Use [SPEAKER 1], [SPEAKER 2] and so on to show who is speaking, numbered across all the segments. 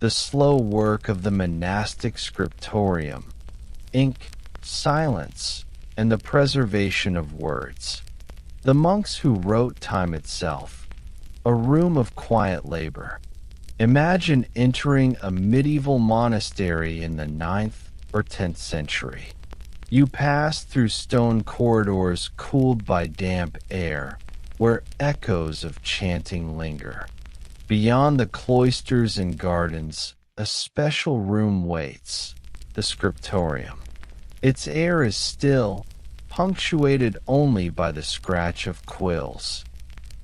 [SPEAKER 1] the slow work of the monastic scriptorium, ink, silence, and the preservation of words. The monks who wrote time itself, a room of quiet labor. Imagine entering a medieval monastery in the 9th or 10th century. You pass through stone corridors cooled by damp air, where echoes of chanting linger. Beyond the cloisters and gardens, a special room waits, the scriptorium. Its air is still, punctuated only by the scratch of quills.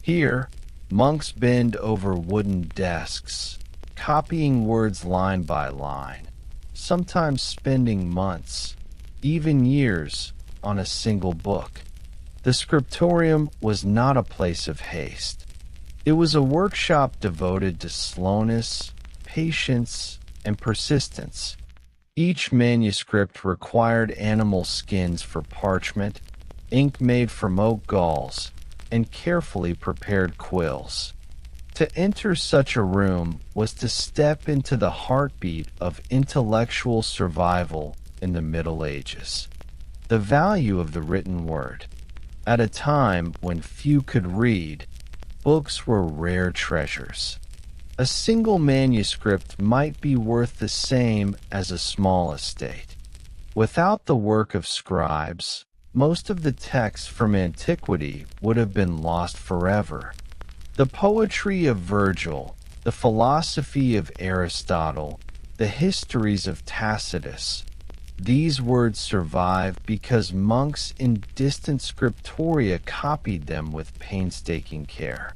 [SPEAKER 1] Here, monks bend over wooden desks, copying words line by line, sometimes spending months, even years, on a single book. The scriptorium was not a place of haste. It was a workshop devoted to slowness, patience, and persistence. Each manuscript required animal skins for parchment, ink made from oak galls, and carefully prepared quills. To enter such a room was to step into the heartbeat of intellectual survival in the Middle Ages. The value of the written word. At a time when few could read, books were rare treasures. A single manuscript might be worth the same as a small estate. Without the work of scribes, most of the texts from antiquity would have been lost forever. The poetry of Virgil, the philosophy of Aristotle, the histories of Tacitus, these words survive because monks in distant scriptoria copied them with painstaking care.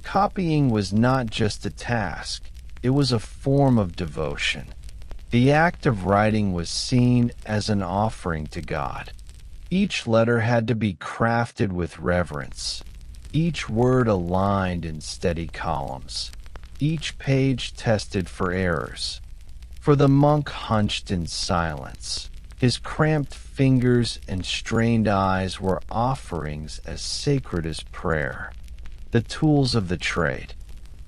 [SPEAKER 1] Copying was not just a task, it was a form of devotion. The act of writing was seen as an offering to God. Each letter had to be crafted with reverence, each word aligned in steady columns, each page tested for errors. For the monk hunched in silence, his cramped fingers and strained eyes were offerings as sacred as prayer. The tools of the trade.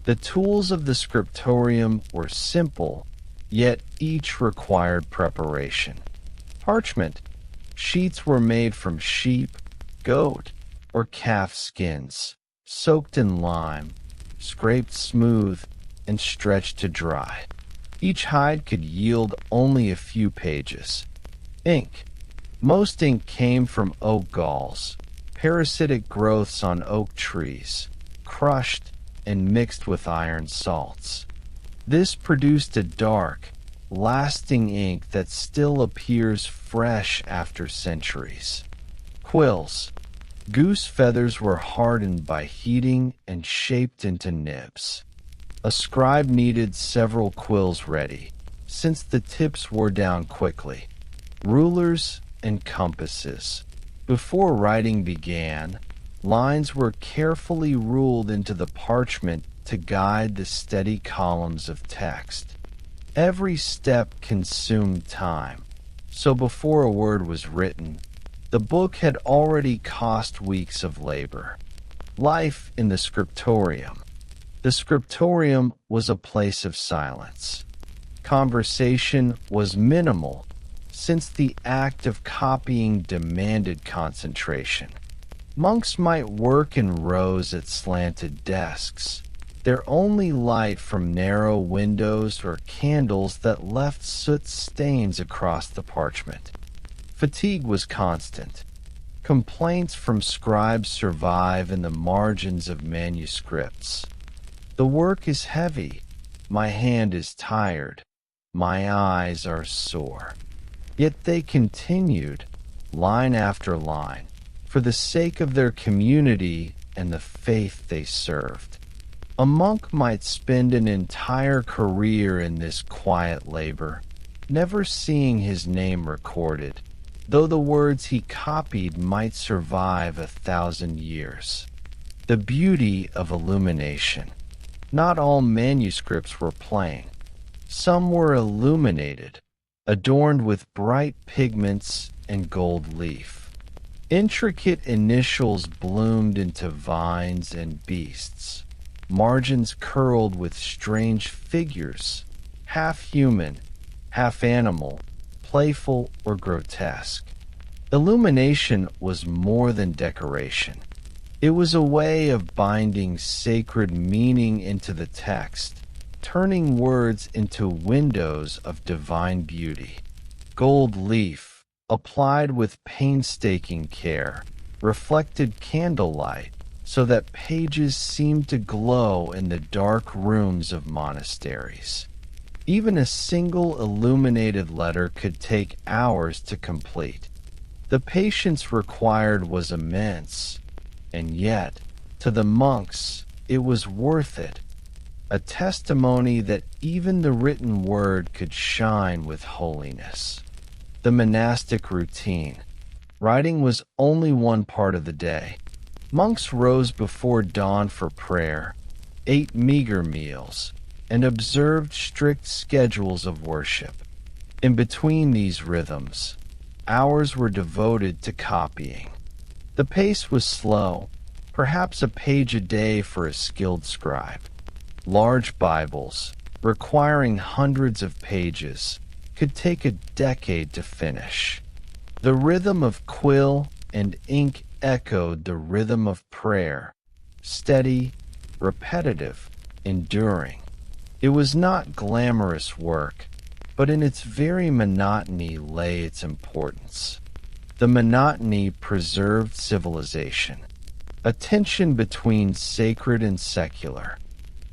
[SPEAKER 1] The tools of the scriptorium were simple, yet each required preparation. Parchment. Sheets were made from sheep, goat, or calf skins, soaked in lime, scraped smooth, and stretched to dry. Each hide could yield only a few pages. Ink. Most ink came from oak galls, parasitic growths on oak trees, crushed and mixed with iron salts. This produced a dark, lasting ink that still appears fresh after centuries. Quills. Goose feathers were hardened by heating and shaped into nibs. A scribe needed several quills ready, since the tips wore down quickly. Rulers and compasses. Before writing began, lines were carefully ruled into the parchment to guide the steady columns of text. Every step consumed time, so before a word was written, the book had already cost weeks of labor. Life in the scriptorium. The scriptorium was a place of silence. Conversation was minimal, since the act of copying demanded concentration. Monks might work in rows at slanted desks, their only light from narrow windows or candles that left soot stains across the parchment. Fatigue was constant. Complaints from scribes survive in the margins of manuscripts. The work is heavy, my hand is tired, my eyes are sore. Yet they continued, line after line, for the sake of their community and the faith they served. A monk might spend an entire career in this quiet labor, never seeing his name recorded, though the words he copied might survive 1,000 years. The beauty of illumination. Not all manuscripts were plain. Some were illuminated, adorned with bright pigments and gold leaf. Intricate initials bloomed into vines and beasts, margins curled with strange figures, half human, half animal, playful or grotesque. Illumination was more than decoration. It was a way of binding sacred meaning into the text, turning words into windows of divine beauty. Gold leaf, applied with painstaking care, reflected candlelight so that pages seemed to glow in the dark rooms of monasteries. Even a single illuminated letter could take hours to complete. The patience required was immense, and yet, to the monks, it was worth it, a testimony that even the written word could shine with holiness. The monastic routine. Writing was only one part of the day. Monks rose before dawn for prayer, ate meager meals, and observed strict schedules of worship. In between these rhythms, hours were devoted to copying. The pace was slow, perhaps a page a day for a skilled scribe. Large Bibles, requiring hundreds of pages, could take a decade to finish. The rhythm of quill and ink echoed the rhythm of prayer, steady, repetitive, enduring. It was not glamorous work, but in its very monotony lay its importance. The monotony preserved civilization, a tension between sacred and secular.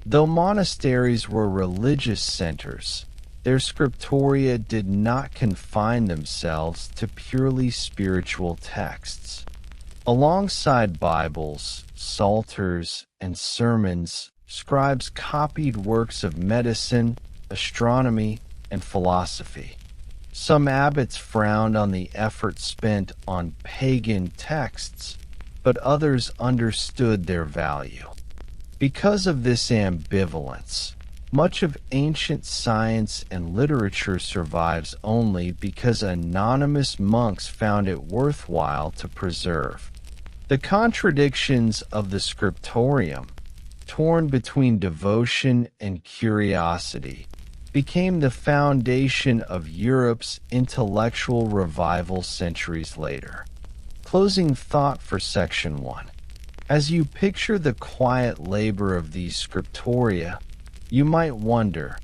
[SPEAKER 1] Though monasteries were religious centers, their scriptoria did not confine themselves to purely spiritual texts. Alongside Bibles, psalters, and sermons, scribes copied works of medicine, astronomy, and philosophy. Some abbots frowned on the effort spent on pagan texts, but others understood their value. Because of this ambivalence, much of ancient science and literature survives only because anonymous monks found it worthwhile to preserve. The contradictions of the scriptorium, torn between devotion and curiosity, became the foundation of Europe's intellectual revival centuries later. Closing thought for Section 1. As you picture the quiet labor of these scriptoria, you might wonder,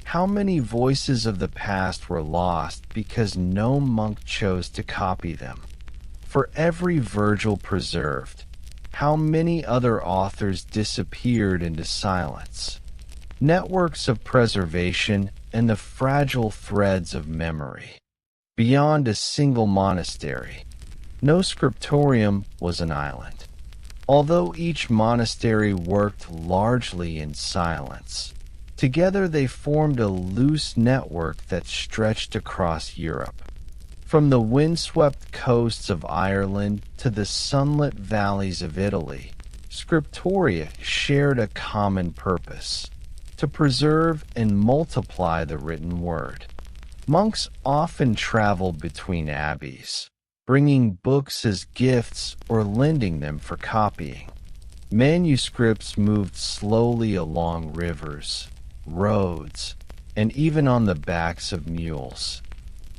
[SPEAKER 1] how many voices of the past were lost because no monk chose to copy them? For every Virgil preserved, how many other authors disappeared into silence? Networks of preservation and the fragile threads of memory. Beyond a single monastery, no scriptorium was an island. Although each monastery worked largely in silence, together they formed a loose network that stretched across Europe. From the windswept coasts of Ireland to the sunlit valleys of Italy, scriptoria shared a common purpose: to preserve and multiply the written word. Monks often traveled between abbeys, bringing books as gifts or lending them for copying. Manuscripts moved slowly along rivers, roads, and even on the backs of mules.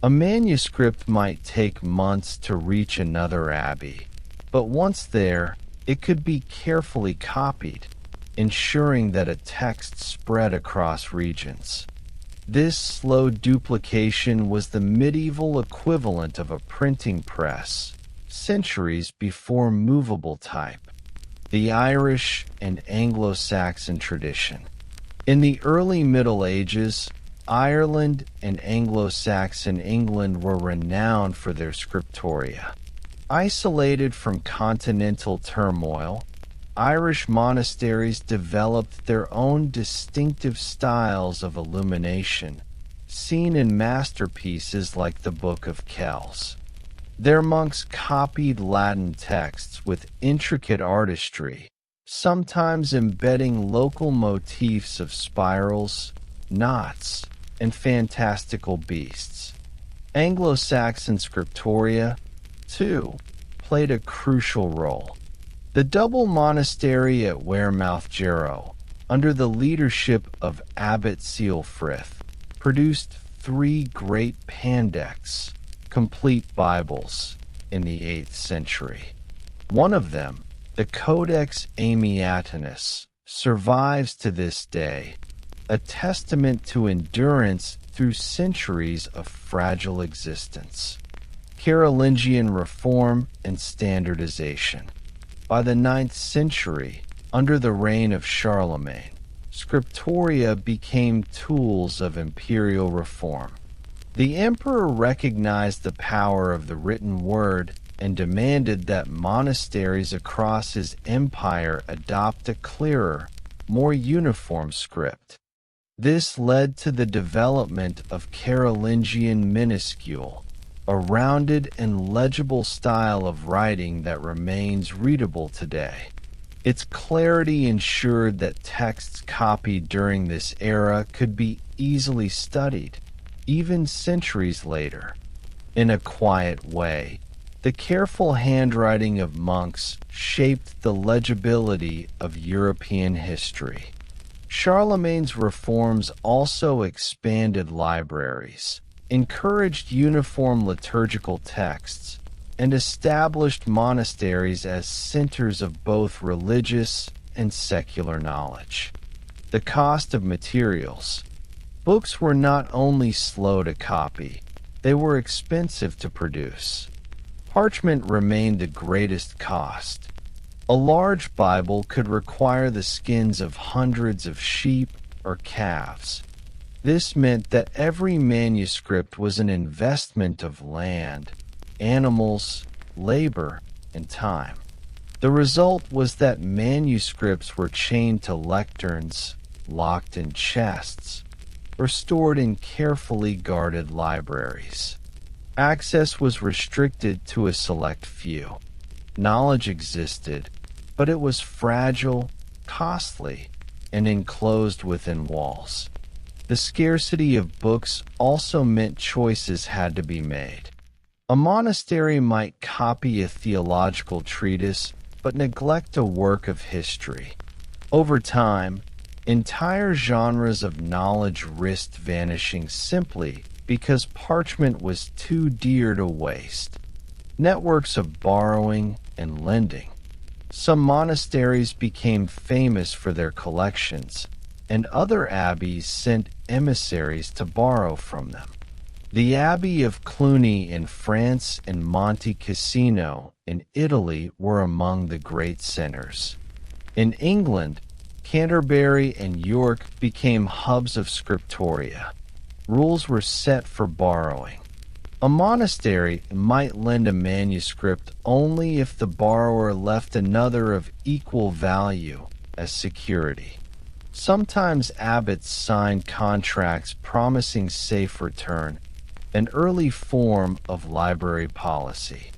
[SPEAKER 1] A manuscript might take months to reach another abbey, but once there, it could be carefully copied, ensuring that a text spread across regions. This slow duplication was the medieval equivalent of a printing press, centuries before movable type. The Irish and Anglo-Saxon tradition. In the early Middle Ages, Ireland and Anglo-Saxon England were renowned for their scriptoria. Isolated from continental turmoil, Irish monasteries developed their own distinctive styles of illumination, seen in masterpieces like the Book of Kells. Their monks copied Latin texts with intricate artistry, sometimes embedding local motifs of spirals, knots, and fantastical beasts. Anglo-Saxon scriptoria, too, played a crucial role. The double monastery at Wearmouth Jarrow, under the leadership of Abbot Ceolfrith, produced three great pandects, complete Bibles, in the 8th century. One of them, the Codex Amiatinus, survives to this day, a testament to endurance through centuries of fragile existence. Carolingian reform and standardization. By the 9th century, under the reign of Charlemagne, scriptoria became tools of imperial reform. The emperor recognized the power of the written word and demanded that monasteries across his empire adopt a clearer, more uniform script. This led to the development of Carolingian minuscule, a rounded and legible style of writing that remains readable today. Its clarity ensured that texts copied during this era could be easily studied, even centuries later. In a quiet way, the careful handwriting of monks shaped the legibility of European history. Charlemagne's reforms also expanded libraries, encouraged uniform liturgical texts, and established monasteries as centers of both religious and secular knowledge. The cost of materials. Books were not only slow to copy, they were expensive to produce. Parchment remained the greatest cost. A large Bible could require the skins of hundreds of sheep or calves. This meant that every manuscript was an investment of land, animals, labor, and time. The result was that manuscripts were chained to lecterns, locked in chests, or stored in carefully guarded libraries. Access was restricted to a select few. Knowledge existed, but it was fragile, costly, and enclosed within walls. The scarcity of books also meant choices had to be made. A monastery might copy a theological treatise, but neglect a work of history. Over time, entire genres of knowledge risked vanishing simply because parchment was too dear to waste. Networks of borrowing and lending. Some monasteries became famous for their collections, and other abbeys sent emissaries to borrow from them. The Abbey of Cluny in France and Monte Cassino in Italy were among the great centers. In England, Canterbury and York became hubs of scriptoria. Rules were set for borrowing. A monastery might lend a manuscript only if the borrower left another of equal value as security. Sometimes abbots signed contracts promising safe return, an early form of library policy.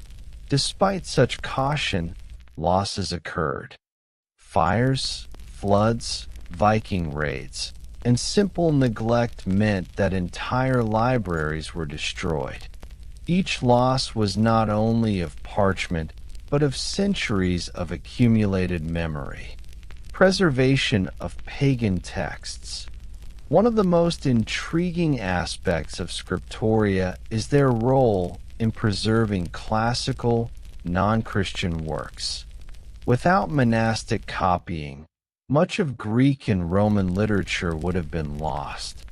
[SPEAKER 1] Despite such caution, losses occurred. Fires, floods, Viking raids, and simple neglect meant that entire libraries were destroyed. Each loss was not only of parchment, but of centuries of accumulated memory. Preservation of pagan texts. One of the most intriguing aspects of scriptoria is their role in preserving classical, non-Christian works. Without monastic copying, much of Greek and Roman literature would have been lost.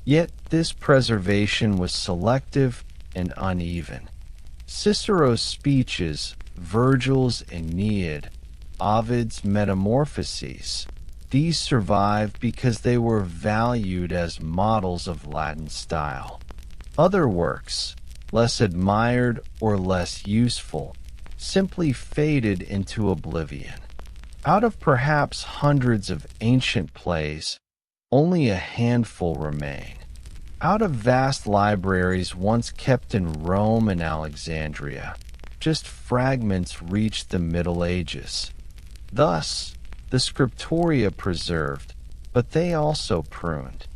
[SPEAKER 1] Yet this preservation was selective and uneven. Cicero's speeches, Virgil's Aeneid, Ovid's Metamorphoses, these survived because they were valued as models of Latin style. Other works, less admired or less useful, simply faded into oblivion. Out of perhaps hundreds of ancient plays, only a handful remain. Out of vast libraries once kept in Rome and Alexandria, just fragments reached the Middle Ages. Thus, the scriptoria preserved, but they also pruned.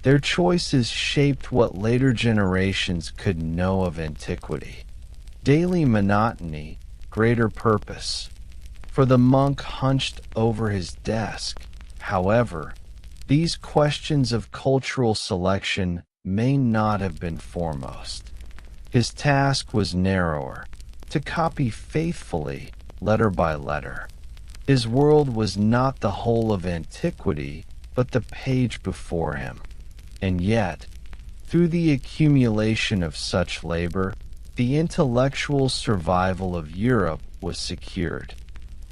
[SPEAKER 1] Their choices shaped what later generations could know of antiquity. Daily monotony, greater purpose. For the monk hunched over his desk, however, these questions of cultural selection may not have been foremost. His task was narrower, to copy faithfully, letter by letter. His world was not the whole of antiquity, but the page before him. And yet, through the accumulation of such labor, the intellectual survival of Europe was secured.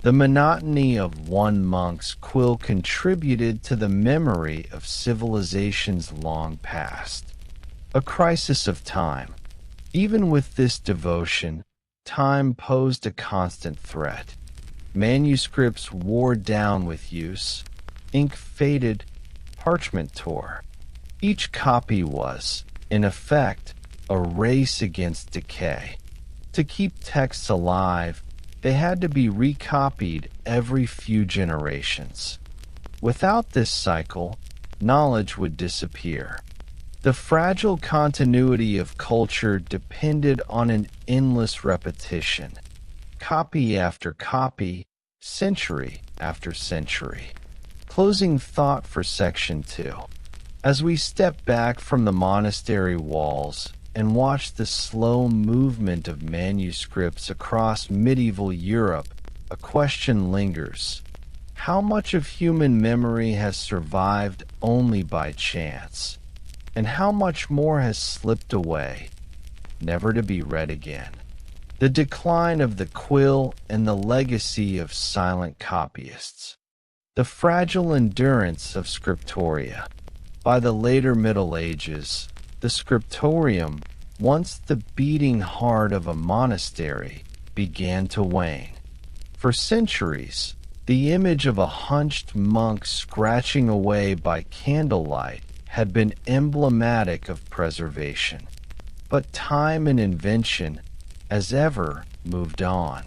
[SPEAKER 1] The monotony of one monk's quill contributed to the memory of civilizations long past. A crisis of time. Even with this devotion, time posed a constant threat. Manuscripts wore down with use, ink faded, parchment tore. Each copy was, in effect, a race against decay. To keep texts alive, they had to be recopied every few generations. Without this cycle, knowledge would disappear. The fragile continuity of culture depended on an endless repetition, copy after copy, century after century. Closing thought for Section 2. As we step back from the monastery walls and watch the slow movement of manuscripts across medieval Europe, a question lingers. How much of human memory has survived only by chance? And how much more has slipped away, never to be read again? The decline of the quill and the legacy of silent copyists. The fragile endurance of scriptoria. By the later Middle Ages, the scriptorium, once the beating heart of a monastery, began to wane. For centuries, the image of a hunched monk scratching away by candlelight had been emblematic of preservation. But time and invention, as ever, moved on.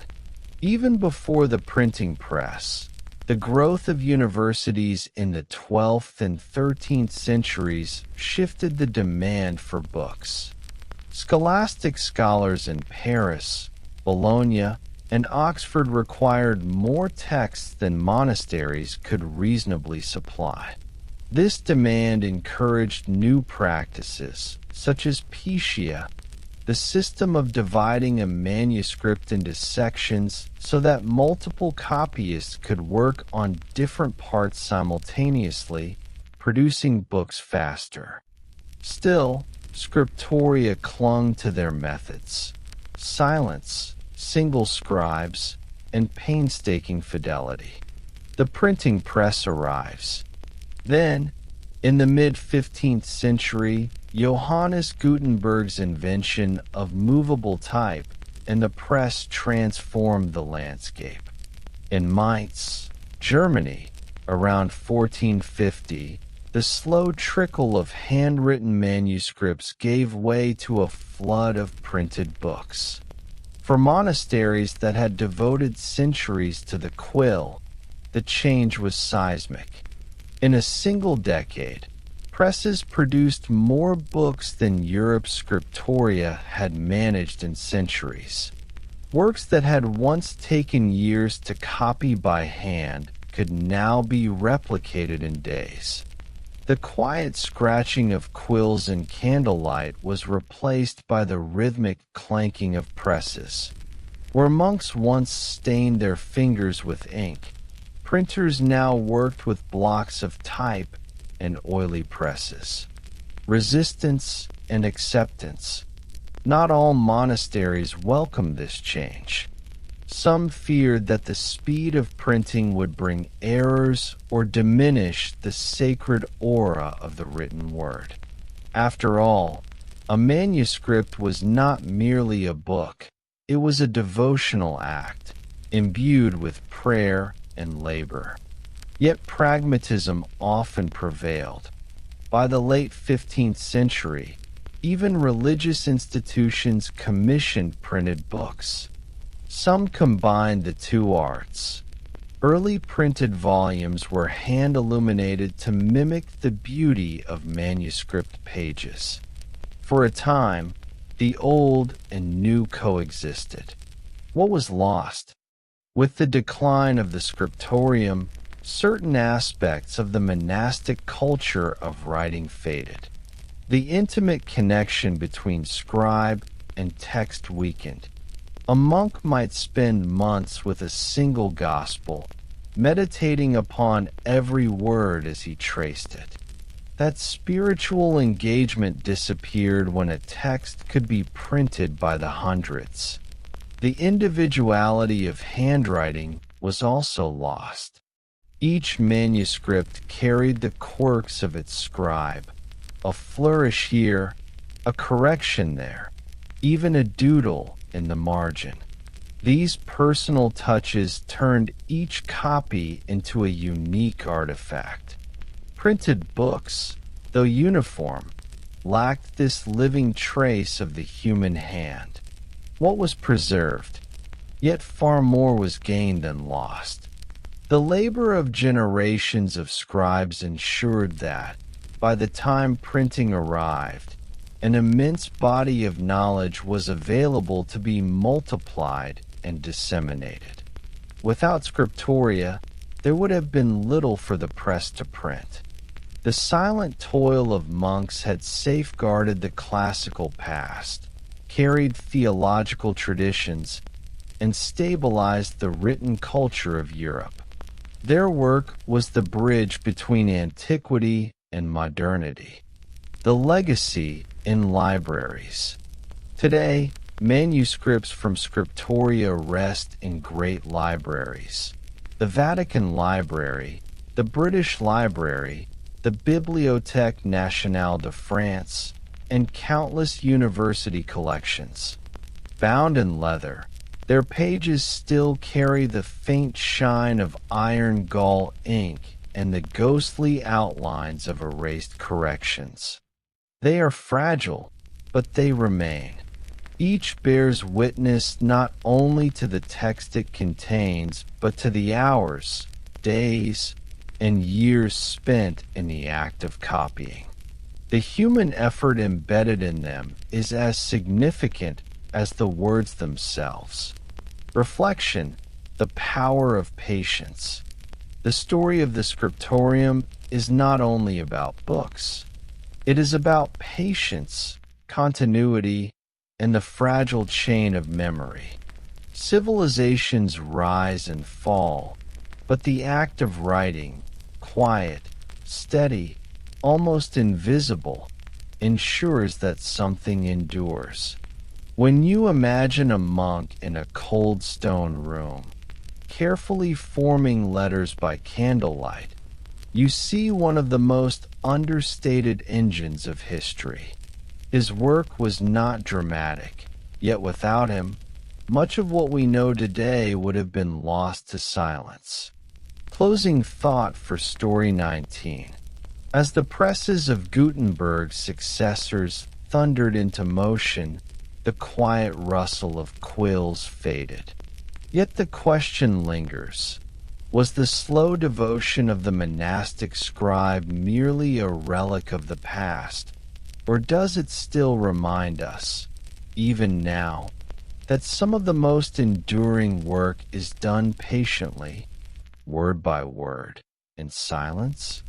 [SPEAKER 1] Even before the printing press, the growth of universities in the 12th and 13th centuries shifted the demand for books. Scholastic scholars in Paris, Bologna, and Oxford required more texts than monasteries could reasonably supply. This demand encouraged new practices, such as Picia, the system of dividing a manuscript into sections so that multiple copyists could work on different parts simultaneously, producing books faster. Still, scriptoria clung to their methods: silence, single scribes, and painstaking fidelity. The printing press arrives. Then, in the mid-15th century, Johannes Gutenberg's invention of movable type and the press transformed the landscape. In Mainz, Germany, around 1450, the slow trickle of handwritten manuscripts gave way to a flood of printed books. For monasteries that had devoted centuries to the quill, the change was seismic. In a single decade, presses produced more books than Europe's scriptoria had managed in centuries. Works that had once taken years to copy by hand could now be replicated in days. The quiet scratching of quills in candlelight was replaced by the rhythmic clanking of presses. Where monks once stained their fingers with ink, printers now worked with blocks of type and oily presses. Resistance and acceptance. Not all monasteries welcomed this change. Some feared that the speed of printing would bring errors or diminish the sacred aura of the written word. After all, a manuscript was not merely a book, it was a devotional act, imbued with prayer and labor. Yet pragmatism often prevailed. By the late 15th century, even religious institutions commissioned printed books. Some combined the two arts. Early printed volumes were hand-illuminated to mimic the beauty of manuscript pages. For a time, the old and new coexisted. What was lost? With the decline of the scriptorium, certain aspects of the monastic culture of writing faded. The intimate connection between scribe and text weakened. A monk might spend months with a single gospel, meditating upon every word as he traced it. That spiritual engagement disappeared when a text could be printed by the hundreds. The individuality of handwriting was also lost. Each manuscript carried the quirks of its scribe, a flourish here, a correction there, even a doodle in the margin. These personal touches turned each copy into a unique artifact. Printed books, though uniform, lacked this living trace of the human hand. What was preserved? Yet far more was gained than lost. The labor of generations of scribes ensured that, by the time printing arrived, an immense body of knowledge was available to be multiplied and disseminated. Without scriptoria, there would have been little for the press to print. The silent toil of monks had safeguarded the classical past, carried theological traditions, and stabilized the written culture of Europe. Their work was the bridge between antiquity and modernity, the legacy in libraries. Today, manuscripts from Scriptoria rest in great libraries. The Vatican Library, the British Library, the Bibliothèque Nationale de France, and countless university collections. Bound in leather, their pages still carry the faint shine of iron gall ink and the ghostly outlines of erased corrections. They are fragile, but they remain. Each bears witness not only to the text it contains, but to the hours, days, and years spent in the act of copying. The human effort embedded in them is as significant as the words themselves. Reflection, the power of patience. The story of the scriptorium is not only about books. It is about patience, continuity, and the fragile chain of memory. Civilizations rise and fall, but the act of writing, quiet, steady, almost invisible, ensures that something endures. When you imagine a monk in a cold stone room, carefully forming letters by candlelight, you see one of the most understated engines of history. His work was not dramatic, yet without him, much of what we know today would have been lost to silence. Closing thought for Story 19. As the presses of Gutenberg's successors thundered into motion, the quiet rustle of quills faded. Yet the question lingers. Was the slow devotion of the monastic scribe merely a relic of the past, or does it still remind us, even now, that some of the most enduring work is done patiently, word by word, in silence?